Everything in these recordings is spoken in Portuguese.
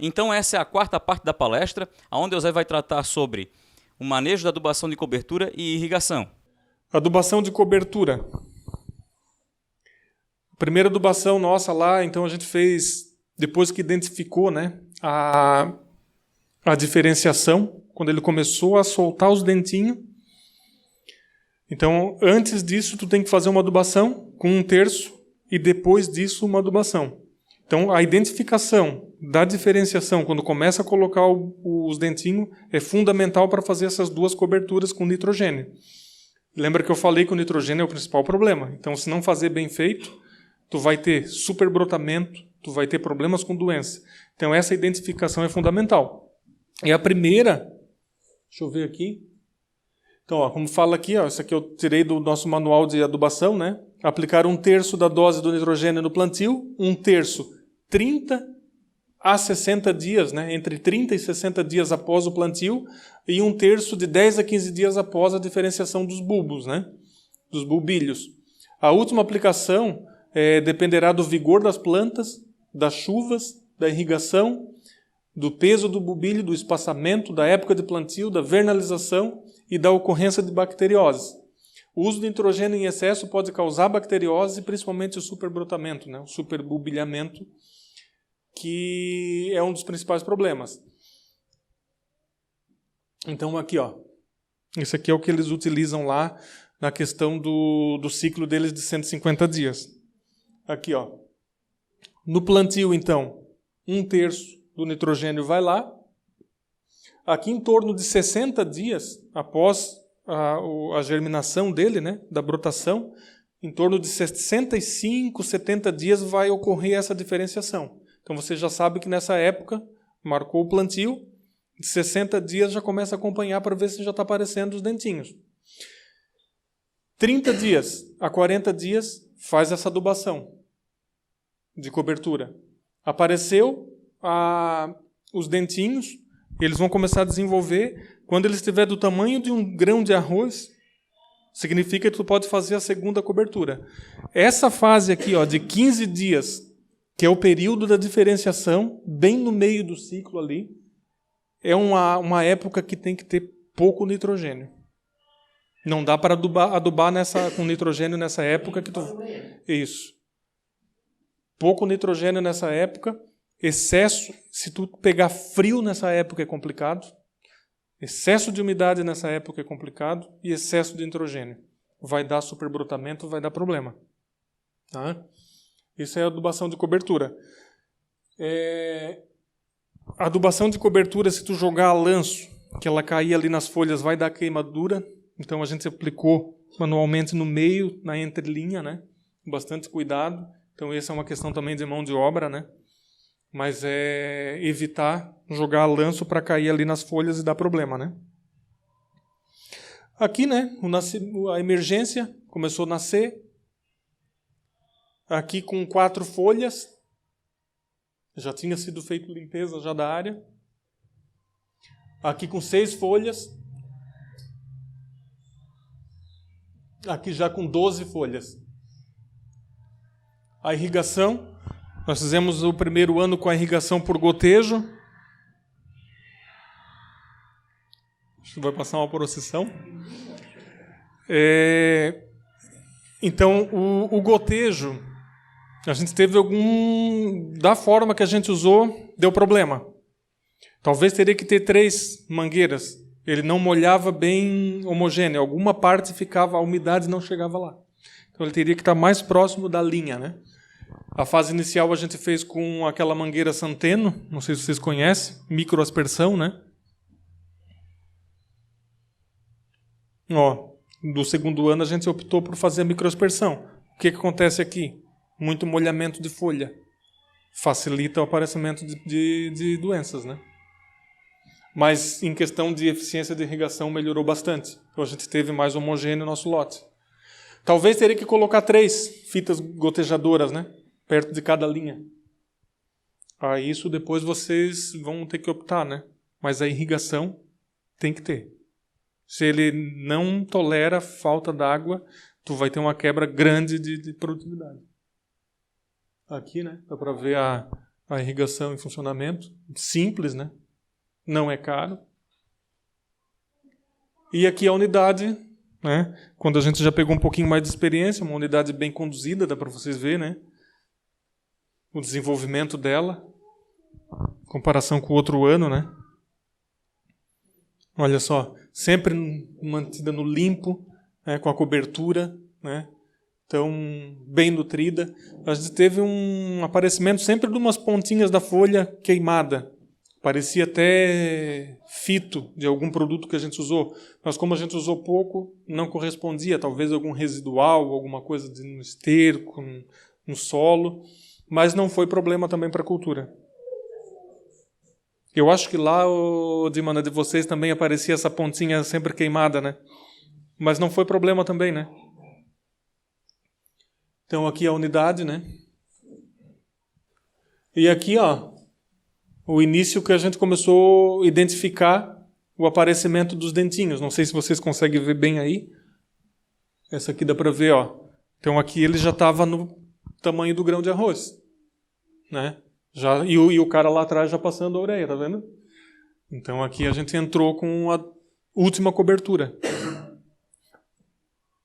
Então essa é a quarta parte da palestra, onde o Zé vai tratar sobre o manejo da adubação de cobertura e irrigação. Adubação de cobertura. A primeira adubação nossa lá, então a gente fez, depois que identificou, né, a diferenciação, quando ele começou a soltar os dentinhos. Então, antes disso, tu tem que fazer uma adubação com 1/3 e depois disso uma adubação. Então, a identificação da diferenciação, quando começa a colocar os dentinhos, é fundamental para fazer essas duas coberturas com nitrogênio. Lembra que eu falei que o nitrogênio é o principal problema. Então, se não fazer bem feito, tu vai ter superbrotamento, tu vai ter problemas com doença. Então, essa identificação é fundamental. E a primeira, deixa eu ver aqui. Então, ó, como fala aqui, ó, isso aqui eu tirei do nosso manual de adubação, né? Aplicar 1/3 da dose do nitrogênio no plantio, 1/3 30 a 60 dias, né? Entre 30 e 60 dias após o plantio, e 1/3 de 10 a 15 dias após a diferenciação dos bulbos, né? Dos bulbilhos. A última aplicação dependerá do vigor das plantas, das chuvas, da irrigação, do peso do bulbilho, do espaçamento, da época de plantio, da vernalização e da ocorrência de bacteriose. O uso de nitrogênio em excesso pode causar bacteriose, principalmente o superbrotamento, né? O superbulbilhamento, que é um dos principais problemas. Então aqui, ó, isso aqui é o que eles utilizam lá na questão do ciclo deles de 150 dias. Aqui, ó, no plantio, então, 1/3 do nitrogênio vai lá. Aqui em torno de 60 dias após a germinação dele, né, da brotação, em torno de 65, 70 dias vai ocorrer essa diferenciação. Então você já sabe que nessa época, marcou o plantio, de 60 dias já começa a acompanhar para ver se já está aparecendo os dentinhos. 30 dias a 40 dias faz essa adubação de cobertura. Apareceu os dentinhos, eles vão começar a desenvolver. Quando ele estiver do tamanho de um grão de arroz, significa que tu pode fazer a segunda cobertura. Essa fase aqui, ó, de 15 dias, que é o período da diferenciação, bem no meio do ciclo ali, é uma época que tem que ter pouco nitrogênio. Não dá para adubar com nitrogênio nessa época. Isso. Pouco nitrogênio nessa época. Excesso, se tu pegar frio nessa época é complicado. Excesso de umidade nessa época é complicado. E excesso de nitrogênio. Vai dar superbrotamento, vai dar problema. Tá? Isso é a adubação de cobertura. A adubação de cobertura, se tu jogar a lanço, que ela cair ali nas folhas, vai dar queimadura. Então a gente aplicou manualmente no meio, na entrelinha, né? Com bastante cuidado. Então essa é uma questão também de mão de obra, né? Mas é evitar jogar a lanço para cair ali nas folhas e dar problema, né? Aqui, né? A emergência começou a nascer. Aqui com 4 folhas. Já tinha sido feita limpeza já da área. Aqui com 6 folhas. Aqui já com 12 folhas. A irrigação. Nós fizemos o primeiro ano com a irrigação por gotejo. Acho que vai passar uma procissão. Então, o gotejo, a gente teve da forma que a gente usou, deu problema. Talvez teria que ter 3 mangueiras. Ele não molhava bem homogêneo. Alguma parte ficava, a umidade não chegava lá. Então, ele teria que estar mais próximo da linha, né? A fase inicial a gente fez com aquela mangueira Santeno, não sei se vocês conhecem, microaspersão, né? Ó, do segundo ano a gente optou por fazer a microaspersão. O que acontece aqui? Muito molhamento de folha. Facilita o aparecimento de doenças, né? Mas em questão de eficiência de irrigação melhorou bastante. Então a gente teve mais homogêneo no nosso lote. Talvez teria que colocar 3 fitas gotejadoras, né? Perto de cada linha. Isso depois vocês vão ter que optar, né? Mas a irrigação tem que ter. Se ele não tolera falta d'água, tu vai ter uma quebra grande de produtividade. Aqui, né? Dá para ver a a irrigação em funcionamento. Simples, né? Não é caro. E aqui a unidade, né? Quando a gente já pegou um pouquinho mais de experiência, uma unidade bem conduzida, dá para vocês verem, né? O desenvolvimento dela, em comparação com o outro ano, né? Olha só, sempre mantida no limpo, né? Com a cobertura, né? Então, bem nutrida. A gente teve um aparecimento sempre de umas pontinhas da folha queimada. Parecia até fito de algum produto que a gente usou. Mas como a gente usou pouco, não correspondia. Talvez algum residual, alguma coisa no esterco, no solo. Mas não foi problema também para a cultura. Eu acho que lá, Dimana, de vocês também aparecia essa pontinha sempre queimada, né? Mas não foi problema também, né? Então aqui a unidade, né? E aqui, ó, o início que a gente começou a identificar o aparecimento dos dentinhos. Não sei se vocês conseguem ver bem aí. Essa aqui dá para ver, ó. Então aqui ele já estava no tamanho do grão de arroz, né? Já, e o cara lá atrás já passando a orelha, tá vendo? Então aqui a gente entrou com a última cobertura.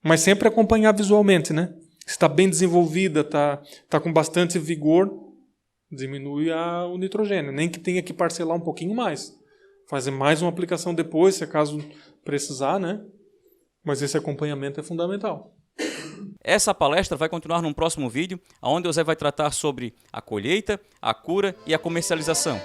Mas sempre acompanhar visualmente, né? Está bem desenvolvida, está com bastante vigor, diminui o nitrogênio. Nem que tenha que parcelar um pouquinho mais. Fazer mais uma aplicação depois, se acaso precisar, né? Mas esse acompanhamento é fundamental. Essa palestra vai continuar num próximo vídeo, onde o Zé vai tratar sobre a colheita, a cura e a comercialização.